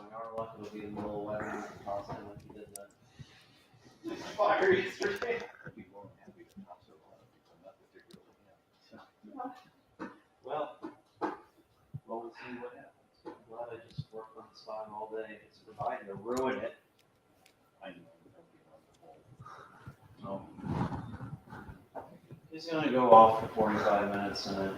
we are lucky to be in the little weather and toss in like you did the fire yesterday. People aren't happy to toss it a lot of people, not particularly him. Well, we'll see what happens. I'm glad I just worked on the spot all day. It's providing to ruin it. I know, nobody on the whole. No. He's going to go off for 45 minutes and then.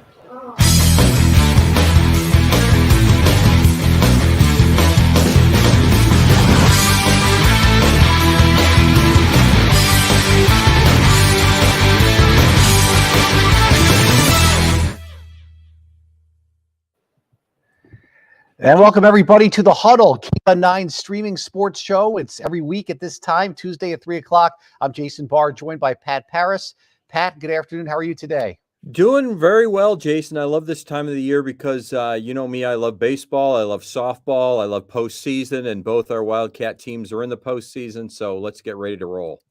And welcome everybody to the Huddle, K9 streaming sports show. It's every week at this time, Tuesday at 3 o'clock. I'm Jason Barr, joined by Pat Parris. Pat, good afternoon. How are you today? Doing very well, Jason. I love this time of the year because you know me, I love baseball, I love softball, I love postseason, and both our Wildcat teams are in the postseason, so let's get ready to roll.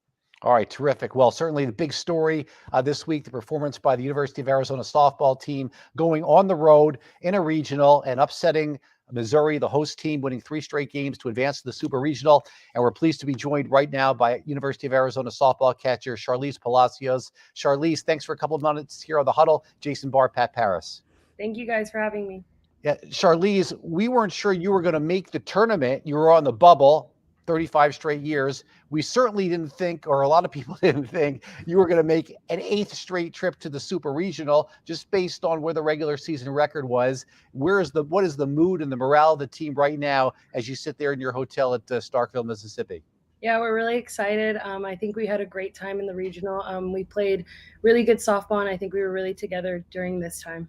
All right, terrific. Well, certainly the big story this week, the performance by the University of Arizona softball team going on the road in a regional and upsetting Missouri, the host team, winning 3 straight games to advance to the Super Regional. And we're pleased to be joined right now by University of Arizona softball catcher Sharlize Palacios. Sharlize, thanks for a couple of minutes here on the Huddle. Jason Barr, Pat Parris. Thank you guys for having me. Yeah, Sharlize, we weren't sure you were going to make the tournament. You were on the bubble 35 straight years. We certainly didn't think, or a lot of people didn't think, you were going to make an 8th straight trip to the Super Regional, just based on where the regular season record was. What is the mood and the morale of the team right now as you sit there in your hotel at Starkville, Mississippi? Yeah, we're really excited. I think we had a great time in the regional. We played really good softball, and I think we were really together during this time.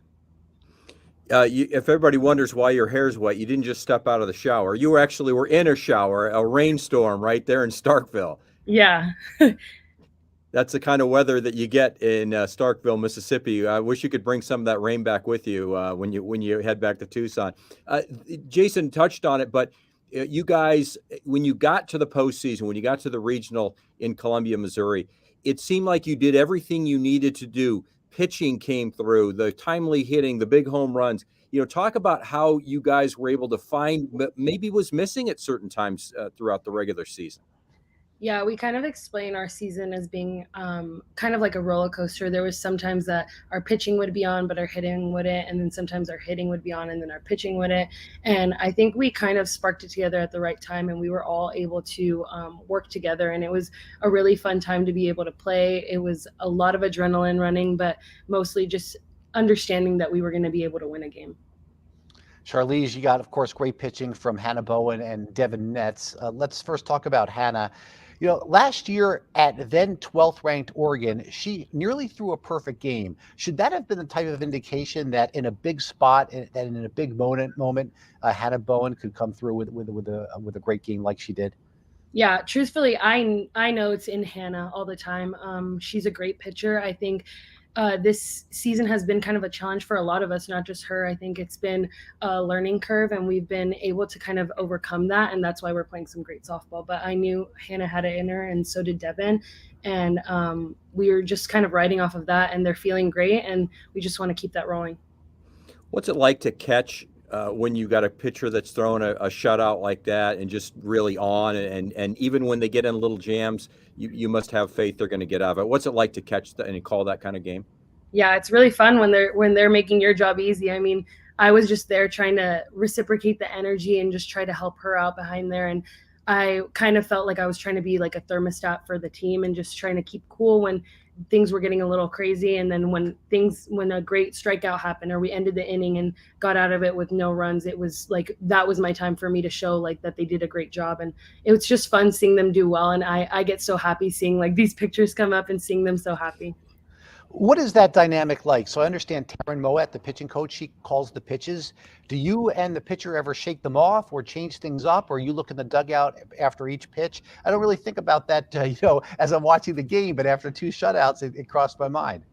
If everybody wonders why your hair's wet, you didn't just step out of the shower. You were in a shower, a rainstorm right there in Starkville. Yeah. That's the kind of weather that you get in Starkville, Mississippi. I wish you could bring some of that rain back with you when you head back to Tucson. Jason touched on it, but you guys, when you got to the postseason, when you got to the regional in Columbia, Missouri, it seemed like you did everything you needed to do. Pitching came through, the timely hitting, the big home runs. Talk about how you guys were able to find maybe was missing at certain times throughout the regular season. Yeah, we kind of explain our season as being kind of like a roller coaster. There was sometimes that our pitching would be on, but our hitting wouldn't. And then sometimes our hitting would be on and then our pitching wouldn't. And I think we kind of sparked it together at the right time, and we were all able to work together. And it was a really fun time to be able to play. It was a lot of adrenaline running, but mostly just understanding that we were going to be able to win a game. Sharlize, you got, of course, great pitching from Hannah Bowen and Devin Netz. Let's first talk about Hannah. Last year at then 12th ranked Oregon, she nearly threw a perfect game. Should that have been the type of indication that in a big spot, that in a big moment, Hannah Bowen could come through with a great game like she did? Yeah, truthfully, I know it's in Hannah all the time. She's a great pitcher. I think this season has been kind of a challenge for a lot of us, not just her. I think it's been a learning curve, and we've been able to kind of overcome that, and that's why we're playing some great softball. But I knew Hannah had it in her, and so did Devin, and we were just kind of riding off of that, and they're feeling great, and we just want to keep that rolling. What's it like to catch when you got a pitcher that's throwing a shutout like that and just really on, and even when they get in little jams, you must have faith they're going to get out of it. What's it like to catch and call that kind of game? Yeah, it's really fun when they're making your job easy. I mean, I was just there trying to reciprocate the energy and just try to help her out behind there. And I kind of felt like I was trying to be like a thermostat for the team and just trying to keep cool when things were getting a little crazy. And then when a great strikeout happened or we ended the inning and got out of it with no runs, it was like, that was my time for me to show like that they did a great job. And it was just fun seeing them do well. And I get so happy seeing like these pictures come up and seeing them so happy. What is that dynamic like? So I understand Taryn Moet, the pitching coach, she calls the pitches. Do you and the pitcher ever shake them off or change things up, or you look in the dugout after each pitch? I don't really think about that, as I'm watching the game, but after 2 shutouts, it crossed my mind.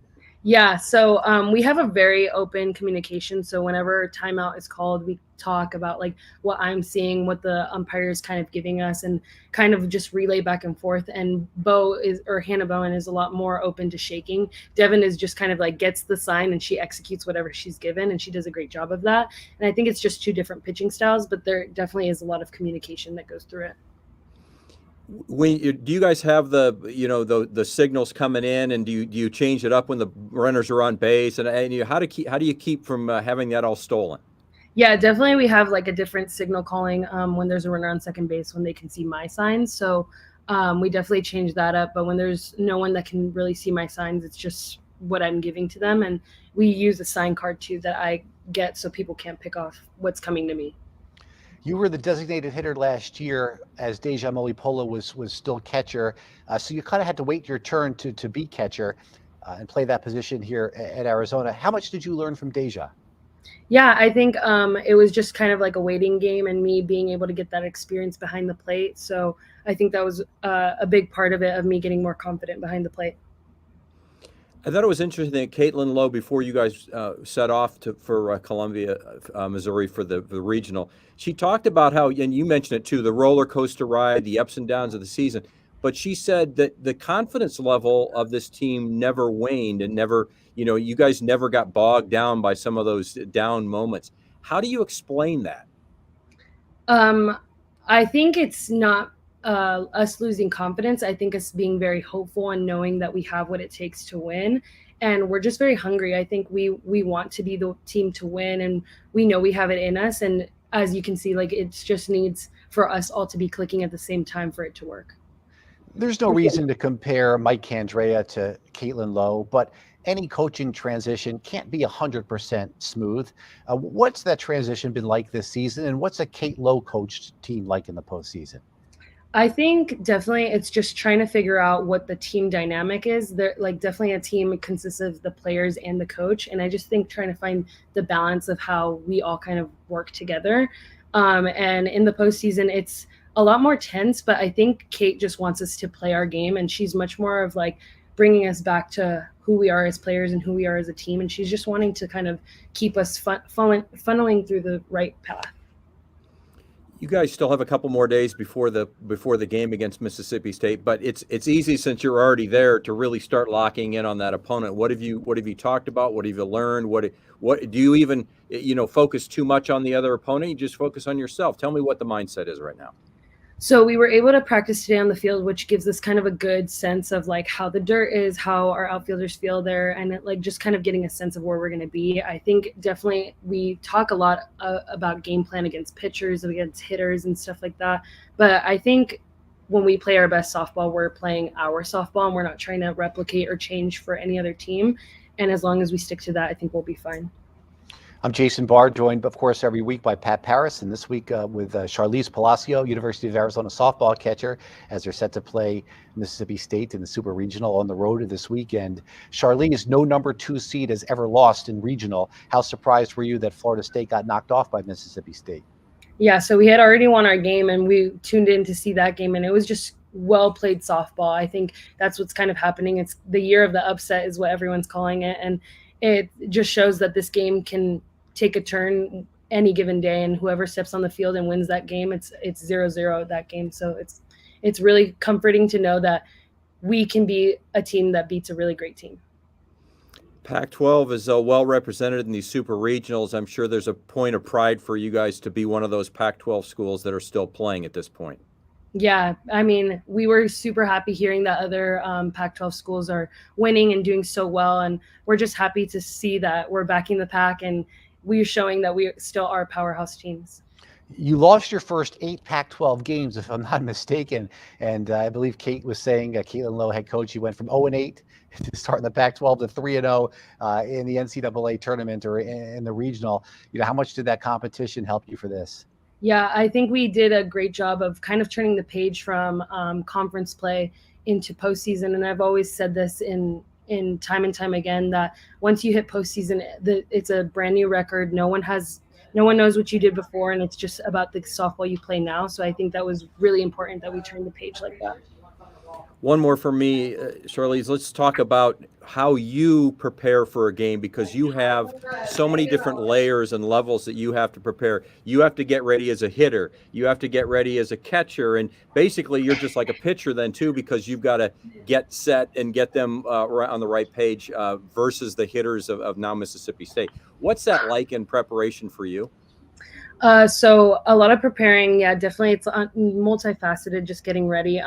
Yeah, so we have a very open communication. So whenever timeout is called, we talk about like what I'm seeing, what the umpire is kind of giving us, and kind of just relay back and forth. And Hannah Bowen is a lot more open to shaking. Devin is just kind of like gets the sign and she executes whatever she's given, and she does a great job of that. And I think it's just two different pitching styles, but there definitely is a lot of communication that goes through it. Do you guys have the signals coming in, and do you change it up when the runners are on base, and how do you keep from having that all stolen? Yeah, definitely. We have like a different signal calling when there's a runner on second base when they can see my signs. So we definitely change that up. But when there's no one that can really see my signs, it's just what I'm giving to them. And we use a sign card too that I get so people can't pick off what's coming to me. You were the designated hitter last year as Deja Molipola was still catcher. So you kind of had to wait your turn to be catcher and play that position here at Arizona. How much did you learn from Deja? Yeah, I think it was just kind of like a waiting game and me being able to get that experience behind the plate. So I think that was a big part of it, of me getting more confident behind the plate. I thought it was interesting that Caitlin Lowe, before you guys set off for Columbia, Missouri for the regional, she talked about how, and you mentioned it too, the roller coaster ride, the ups and downs of the season. But she said that the confidence level of this team never waned and never, you guys never got bogged down by some of those down moments. How do you explain that? I think it's not us losing confidence. I think us being very hopeful and knowing that we have what it takes to win. And we're just very hungry. I think we want to be the team to win, and we know we have it in us. And as you can see, like it just needs for us all to be clicking at the same time for it to work. There's no reason to compare Mike Candrea to Caitlin Lowe, but any coaching transition can't be 100% smooth. What's that transition been like this season, and what's a Kate Lowe coached team like in the postseason? I think definitely it's just trying to figure out what the team dynamic is. They're like definitely a team consists of the players and the coach. And I just think trying to find the balance of how we all kind of work together. And in the postseason, it's a lot more tense, but I think Kate just wants us to play our game. And she's much more of like bringing us back to who we are as players and who we are as a team. And she's just wanting to kind of keep us funneling through the right path. You guys still have a couple more days before the game against Mississippi State, but it's easy since you're already there to really start locking in on that opponent. What have you talked about? What have you learned? What do you even focus too much on the other opponent? You just focus on yourself. Tell me what the mindset is right now. So we were able to practice today on the field, which gives us kind of a good sense of like how the dirt is, how our outfielders feel there, and like just kind of getting a sense of where we're going to be. I think definitely we talk a lot about game plan against pitchers, against hitters and stuff like that. But I think when we play our best softball, we're playing our softball and we're not trying to replicate or change for any other team. And as long as we stick to that, I think we'll be fine. I'm Jason Barr, joined, of course, every week by Pat Parris, and this week with Sharlize Palacios, University of Arizona softball catcher, as they're set to play Mississippi State in the Super Regional on the road this weekend. Sharlize, no number 2 seed has ever lost in regional. How surprised were you that Florida State got knocked off by Mississippi State? Yeah, so we had already won our game, and we tuned in to see that game, and it was just well-played softball. I think that's what's kind of happening. It's the year of the upset is what everyone's calling it, and it just shows that this game can take a turn any given day, and whoever steps on the field and wins that game, it's 0-0 that game. So it's really comforting to know that we can be a team that beats a really great team. Pac-12 is well represented in these super regionals. I'm sure there's a point of pride for you guys to be one of those Pac-12 schools that are still playing at this point. Yeah, I mean, we were super happy hearing that other Pac-12 schools are winning and doing so well, and we're just happy to see that we're backing the Pac and we're showing that we still are powerhouse teams. You lost your first 8 Pac-12 games, if I'm not mistaken, and I believe Kate was saying, Caitlin Lowe, head coach, you went from 0-8 to start in the Pac-12 to 3-0 in the NCAA tournament or in the regional. How much did that competition help you for this? Yeah, I think we did a great job of kind of turning the page from conference play into postseason. And I've always said this in time and time again, that once you hit postseason, it's a brand new record. No one knows what you did before, and it's just about the softball you play now. So I think that was really important that we turned the page like that. One more for me, Sharlize. Let's talk about how you prepare for a game, because you have so many different layers and levels that you have to prepare. You have to get ready as a hitter. You have to get ready as a catcher. And basically, you're just like a pitcher then, too, because you've got to get set and get them on the right page versus the hitters of now Mississippi State. What's that like in preparation for you? So a lot of preparing, yeah, definitely. It's multifaceted, just getting ready.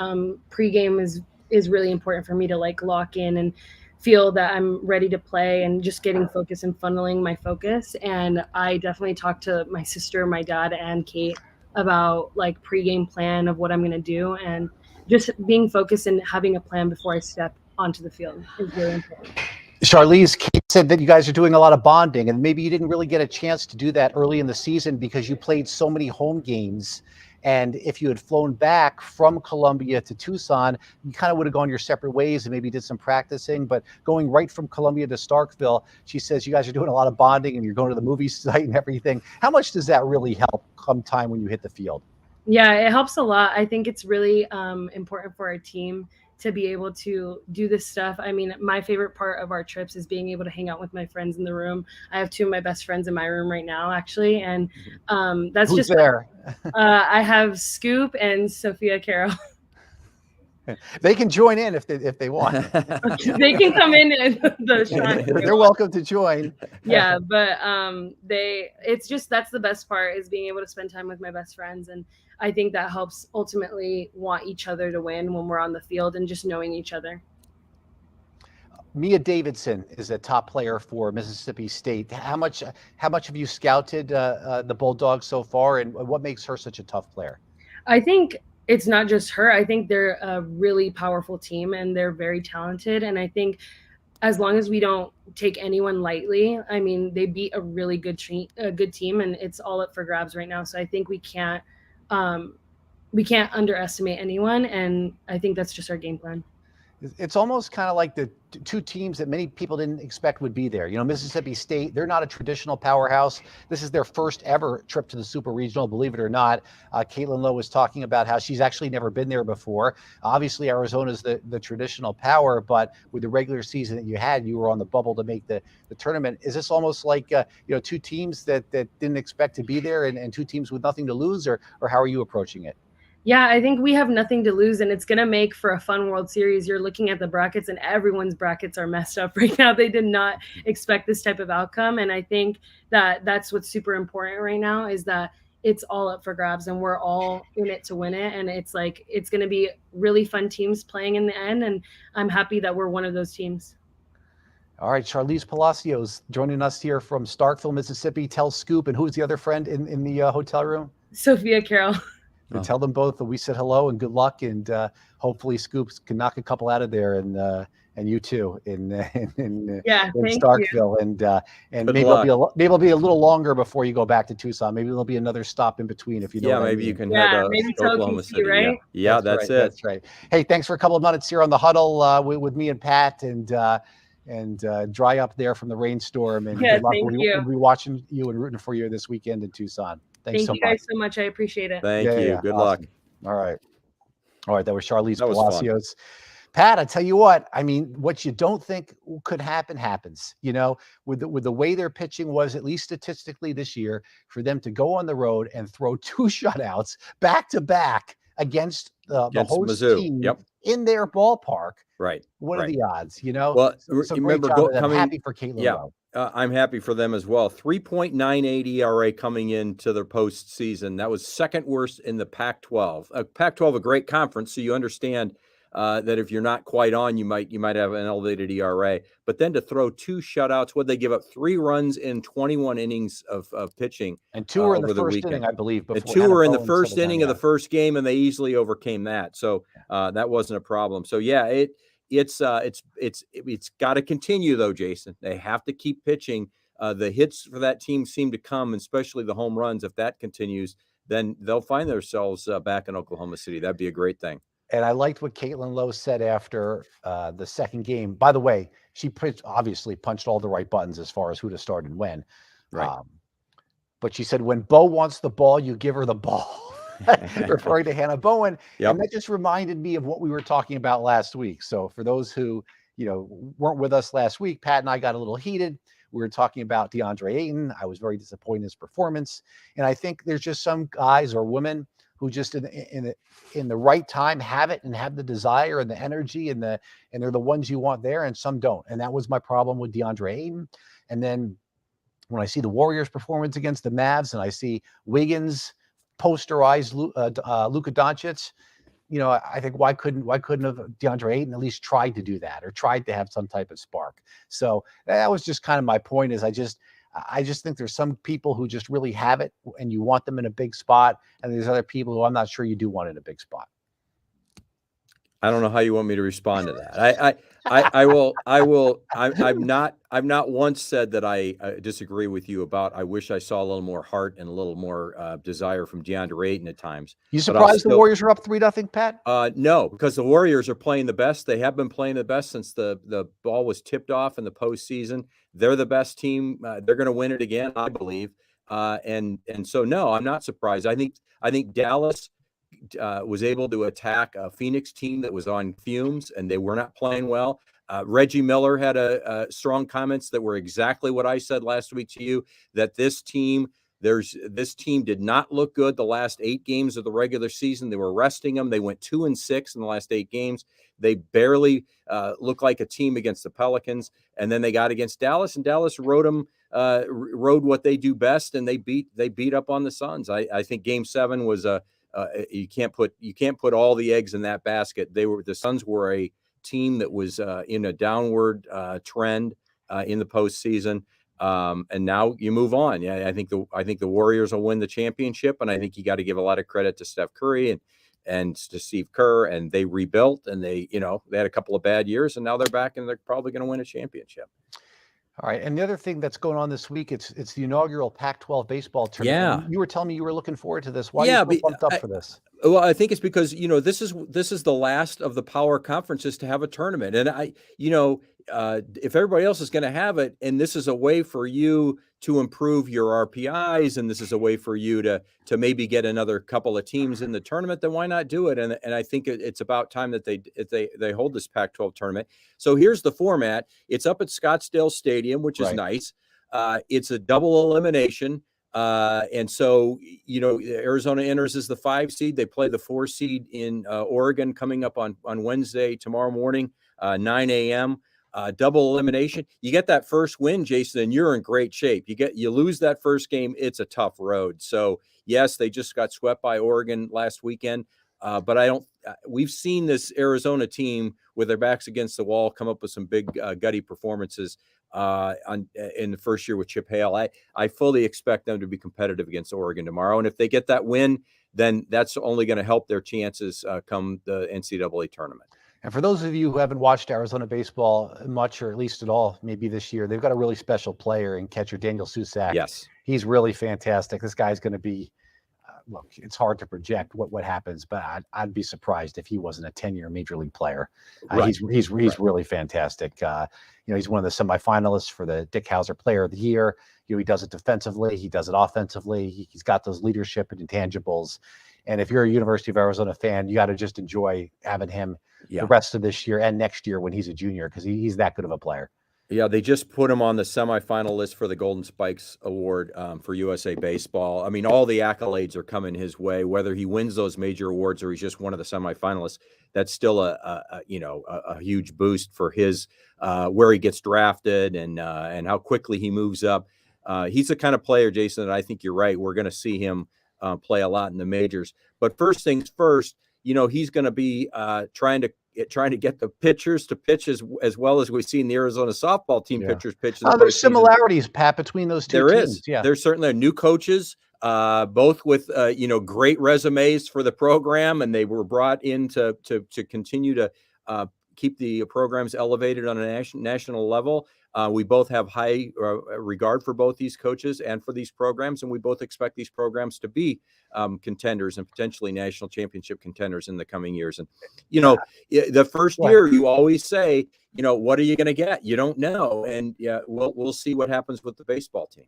Pregame is really important for me to like lock in and feel that I'm ready to play, and just getting focused and funneling my focus. And I definitely talk to my sister, my dad, and Kate about like pregame plan of what I'm going to do, and just being focused and having a plan before I step onto the field is really important. Sharlize, Kate said that you guys are doing a lot of bonding, and maybe you didn't really get a chance to do that early in the season because you played so many home games. And if you had flown back from Columbia to Tucson, you kind of would have gone your separate ways and maybe did some practicing. But going right from Columbia to Starkville, she says you guys are doing a lot of bonding and you're going to the movie site and everything. How much does that really help come time when you hit the field? Yeah, it helps a lot. I think it's really important for our team to be able to do this stuff. I mean, my favorite part of our trips is being able to hang out with my friends in the room. I have two of my best friends in my room right now, actually. And that's Who's just there. I have Scoop and Sophia Carroll. They can join in if they want. They can come in and the shot. They're welcome to join. Yeah, but it's just, that's the best part, is being able to spend time with my best friends. And I think that helps ultimately want each other to win when we're on the field, and just knowing each other. Mia Davidson is a top player for Mississippi State. How much have you scouted the Bulldogs so far, and what makes her such a tough player? I think it's not just her. I think they're a really powerful team, and they're very talented. And I think as long as we don't take anyone lightly, I mean, they beat a really good team, and it's all up for grabs right now. So I think we can't underestimate anyone, and I think that's just our game plan. It's almost kind of like the two teams that many people didn't expect would be there. You know, Mississippi State, they're not a traditional powerhouse. This is their first ever trip to the Super Regional, believe it or not. Caitlin Lowe was talking about how she's actually never been there before. Obviously, Arizona's the traditional power, but with the regular season that you had, you were on the bubble to make the tournament. Is this almost like, two teams that didn't expect to be there, and two teams with nothing to lose, or how are you approaching it? Yeah, I think we have nothing to lose, and it's going to make for a fun World Series. You're looking at the brackets, and everyone's brackets are messed up right now. They did not expect this type of outcome, and I think that that's what's super important right now, is that it's all up for grabs, and we're all in it to win it. And it's like, it's going to be really fun teams playing in the end, and I'm happy that we're one of those teams. All right, Sharlize Palacios joining us here from Starkville, Mississippi. Tell Scoop, and who's the other friend in the hotel room? Sophia Carroll. And tell them both that we said hello and good luck, and hopefully Scoops can knock a couple out of there, and you too in Starkville, and maybe it'll be a little longer before you go back to Tucson. Maybe there'll be another stop in between if you know. Yeah, what I maybe mean. you can head to Oklahoma City, right? Yeah, that's it. That's right. Hey, thanks for a couple of minutes here on the Huddle with me and Pat, and dry up there from the rainstorm. And yeah, good luck. Thank you. We'll be watching you and rooting for you this weekend in Tucson. Thank you guys so much. I appreciate it. Thank you. Good luck. All right. That was Sharlize Palacios. Pat, I tell you what, I mean, what you don't think could happen happens. You know, with the way their pitching was, at least statistically this year, for them to go on the road and throw two shutouts back to back against the host Mizzou. team in their ballpark. Right. What are the odds? You know. Well, so remember coming. Happy for Caitlin Lowe. I'm happy for them as well. 3.98 ERA coming into their postseason. That was second worst in the Pac-12. Pac-12, a great conference, so you understand that if you're not quite on, you might have an elevated ERA. But then to throw two shutouts, would they give up 3 runs in 21 innings of pitching? And 2 were in the first inning, I believe. And 2 were in the first inning of the first game, and they easily overcame that. So that wasn't a problem. So yeah, it's got to continue though, Jason. They have to keep pitching. The hits for that team seem to come, especially the home runs. If that continues, then they'll find themselves back in Oklahoma City. That'd be a great thing. And I liked what Caitlin Lowe said after the second game. By the way, she obviously punched all the right buttons as far as who to start and when. Right. But she said, when Bo wants the ball, you give her the ball. referring to Hannah Bowen. Yep. And that just reminded me of what we were talking about last week. So for those who, weren't with us last week, Pat and I got a little heated. We were talking about DeAndre Ayton. I was very disappointed in his performance. And I think there's just some guys or women who just in the right time have it and have the desire and the energy and they're the ones you want there, and some don't. And that was my problem with DeAndre Ayton. And then when I see the Warriors' performance against the Mavs and I see Wiggins posterize Luka Doncic, I think why couldn't have DeAndre Ayton at least tried to do that or tried to have some type of spark? So that was just kind of my point. Is I just think there's some people who just really have it and you want them in a big spot, and there's other people who I'm not sure you do want in a big spot. I don't know how you want me to respond to that. I will. I've not once said that I disagree with you about. I wish I saw a little more heart and a little more desire from DeAndre Ayton at times. You surprised the Warriors are up 3-0, Pat? No, because the Warriors are playing the best. They have been playing the best since the ball was tipped off in the postseason. They're the best team. They're going to win it again, I believe. And so no, I'm not surprised. I think Dallas was able to attack a Phoenix team that was on fumes and they were not playing well. Reggie Miller had strong comments that were exactly what I said last week to you, that this team did not look good the last 8 games of the regular season. They were resting them. They went 2-6 in the last 8 games. They barely looked like a team against the Pelicans. And then they got against Dallas, and Dallas rode what they do best, and they beat up on the Suns. I think Game 7 was you can't put all the eggs in that basket. The Suns were a team that was in a downward trend in the postseason. And now you move on. Yeah, I think the Warriors will win the championship, and I think you got to give a lot of credit to Steph Curry and to Steve Kerr, and they rebuilt, and they had a couple of bad years, and now they're back, and they're probably going to win a championship. All right. And the other thing that's going on this week, it's the inaugural Pac-12 baseball tournament. Yeah. You were telling me you were looking forward to this. Why are you so pumped up for this? Well, I think it's because, this is the last of the power conferences to have a tournament. And if everybody else is going to have it, and this is a way for you to improve your RPIs, and this is a way for you to maybe get another couple of teams in the tournament, then why not do it? And I think it's about time that they hold this Pac-12 tournament. So here's the format. It's up at Scottsdale Stadium, which is nice. It's a double elimination. And so, Arizona enters as the 5 seed. They play the 4 seed in Oregon coming up on Wednesday, tomorrow morning, 9 a.m. Double elimination. You get that first win, Jason, and you're in great shape. You lose that first game, it's a tough road. So yes, they just got swept by Oregon last weekend. But we've seen this Arizona team with their backs against the wall come up with some big gutty performances in the first year with Chip Hale. I fully expect them to be competitive against Oregon tomorrow. And if they get that win, then that's only going to help their chances come the NCAA tournament. And for those of you who haven't watched Arizona baseball much, or at least at all, maybe this year, they've got a really special player in catcher Daniel Suzak. Yes. He's really fantastic. This guy's going to be, look, it's hard to project what happens, but I'd be surprised if he wasn't a 10-year major league player. He's really fantastic. He's one of the semifinalists for the Dick Hauser Player of the Year. He does it defensively. He does it offensively. He's got those leadership and intangibles. And if you're a University of Arizona fan, you got to just enjoy having him the rest of this year and next year when he's a junior, because he's that good of a player. Yeah, they just put him on the semifinal list for the Golden Spikes Award for USA Baseball. I mean, all the accolades are coming his way. Whether he wins those major awards or he's just one of the semifinalists, that's still a huge boost for his where he gets drafted and how quickly he moves up. He's the kind of player, Jason, that I think you're right. We're going to see him play a lot in the majors. But first things first, he's going to be trying to get the pitchers to pitch as well as we've seen the Arizona softball team pitchers pitch. There's similarities, Pat, between those two teams. There is. Yeah. There's certainly new coaches, both with great resumes for the program, and they were brought in to continue to keep the programs elevated on a national level. We both have high regard for both these coaches and for these programs, and we both expect these programs to be contenders and potentially national championship contenders in the coming years. And, the first year you always say, what are you going to get? You don't know. And we'll see what happens with the baseball team.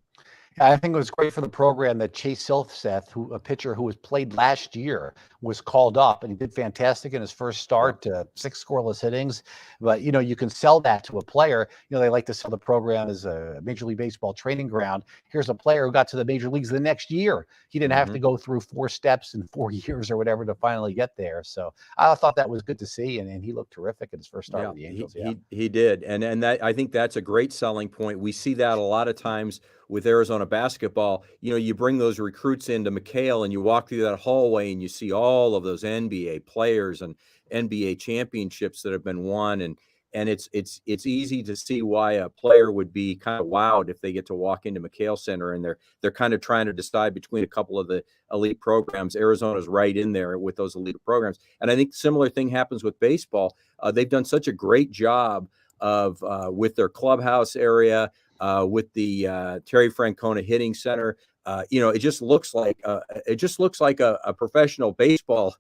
I think it was great for the program that Chase Silseth, a pitcher who was played last year, was called up, and he did fantastic in his first start, 6 scoreless innings. But, you can sell that to a player. They like to sell the program as a Major League Baseball training ground. Here's a player who got to the major leagues the next year. He didn't have to go through 4 steps in 4 years or whatever to finally get there. So I thought that was good to see, and he looked terrific in his first start with the Angels. He did. And that, I think that's a great selling point. We see that a lot of times with Arizona basketball. You bring those recruits into McHale and you walk through that hallway and you see all of those NBA players and NBA championships that have been won. And it's easy to see why a player would be kind of wowed if they get to walk into McHale Center and they're kind of trying to decide between a couple of the elite programs. Arizona's right in there with those elite programs. And I think similar thing happens with baseball. They've done such a great job of with their clubhouse area, with the Terry Francona hitting center. It just looks like a professional baseball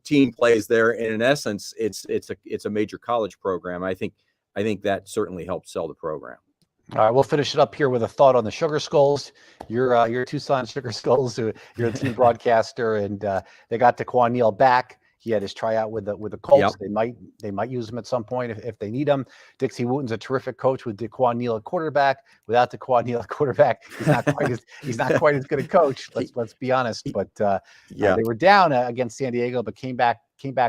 team plays there. And in essence, it's a major college program. I think that certainly helped sell the program. All right, we'll finish it up here with a thought on the Sugar Skulls. You're Tucson Sugar Skulls. You're the team broadcaster, and they got DeQuan Neal back. He had his tryout with the Colts. Yep. They might use him at some point if they need him. Dixie Wooten's a terrific coach with DeQuan Neal at quarterback. Without DeQuan Neal at quarterback, he's not quite as good a coach. Let's be honest. But they were down against San Diego, but came back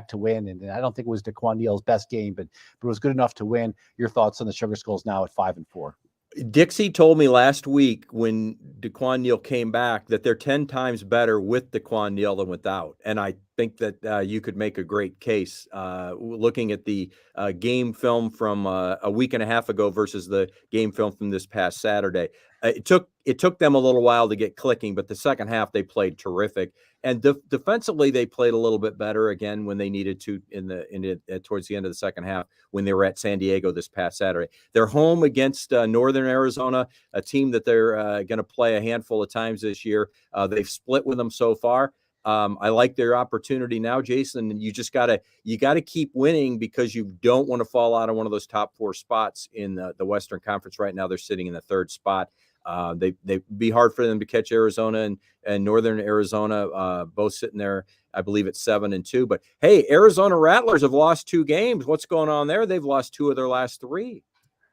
to win. And I don't think it was DeQuan Neal's best game, but it was good enough to win. Your thoughts on the Sugar Skulls now at 5-4? Dixie told me last week when DeQuan Neal came back that they're 10 times better with DeQuan Neal than without. And I think that you could make a great case looking at the game film from a week and a half ago versus the game film from this past Saturday. It took them a little while to get clicking, but the second half they played terrific. And defensively, they played a little bit better again when they needed to towards the end of the second half when they were at San Diego this past Saturday. They're home against Northern Arizona, a team that they're going to play a handful of times this year. They've split with them so far. I like their opportunity now, Jason. You just gotta keep winning because you don't want to fall out of one of those top 4 spots in the Western Conference right now. They're sitting in the 3rd spot. They'd be hard for them to catch Arizona and Northern Arizona, both sitting there, I believe, at 7-2. But hey, Arizona Rattlers have lost 2 games. What's going on there? They've lost 2 of their last 3.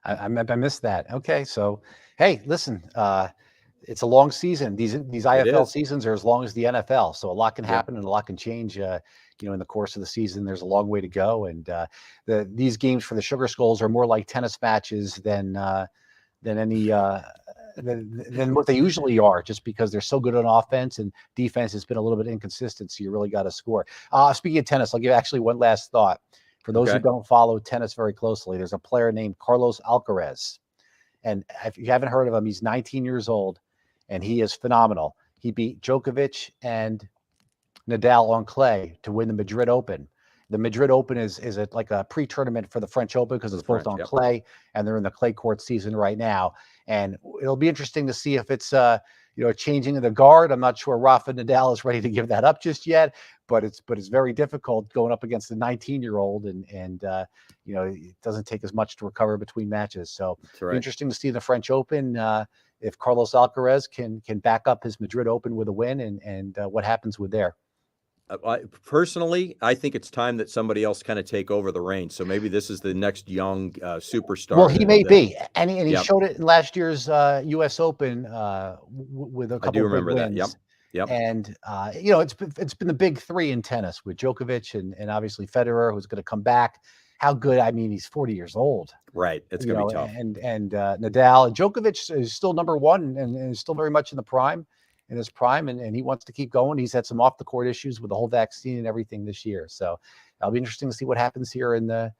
I missed that. Okay, so hey, listen, it's a long season. These IFL seasons are as long as the NFL, so a lot can happen and a lot can change. In the course of the season, there's a long way to go, and these games for the Sugar Skulls are more like tennis matches than what they usually are, just because they're so good on offense and defense has been a little bit inconsistent. So you really got to score. Speaking of tennis, I'll give actually one last thought. For those who don't follow tennis very closely, there's a player named Carlos Alcarez. And if you haven't heard of him, he's 19 years old and he is phenomenal. He beat Djokovic and Nadal on clay to win the Madrid Open. The Madrid Open is like a pre-tournament for the French Open because it's both on clay, and they're in the clay court season right now. And it'll be interesting to see if it's changing of the guard. I'm not sure Rafa Nadal is ready to give that up just yet, but it's very difficult going up against a 19-year-old, and it doesn't take as much to recover between matches. So interesting to see the French Open if Carlos Alcaraz can back up his Madrid Open with a win, and what happens with there. Personally, I think it's time that somebody else kind of take over the reins. So maybe this is the next young superstar. Well, he may be, and he showed it in last year's U.S. Open with a couple. I do remember that. Yep. And it's been the big 3 in tennis with Djokovic and obviously Federer, who's going to come back. How good? I mean, he's 40 years old. Right. It's going to be tough. And Nadal and Djokovic is still number 1 and is still very much in his prime, and he wants to keep going. He's had some off the court issues with the whole vaccine and everything this year. So it'll be interesting to see what happens here in the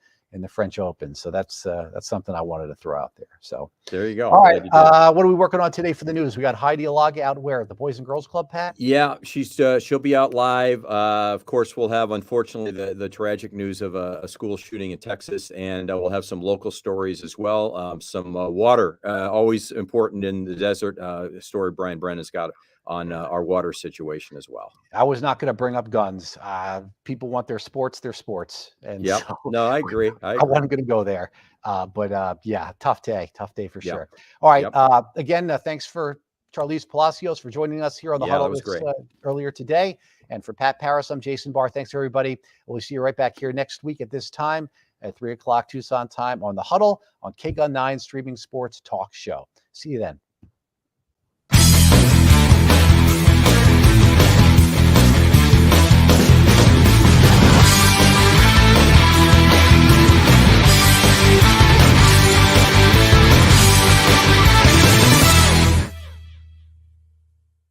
French Open. So that's something I wanted to throw out there. So there you go. All right. What are we working on today for the news? We got Heidi Alaga out where at the Boys and Girls Club, Pat? Yeah, she'll be out live. Of course, we'll have, unfortunately, the tragic news of a school shooting in Texas, and we'll have some local stories as well. Some water, always important in the desert. Story Brian Brennan's got on our water situation as well. I was not going to bring up guns. People want their sports. And so no, I agree. I wasn't going to go there. But tough day for sure. All right. Again, thanks for Sharlize Palacios for joining us here on the Yeah, Huddle that was great. Earlier today. And for Pat Parris, I'm Jason Barr. Thanks, everybody. We'll see you right back here next week at this time at 3 o'clock Tucson time on the Huddle on KGUN 9 Streaming Sports Talk Show. See you then.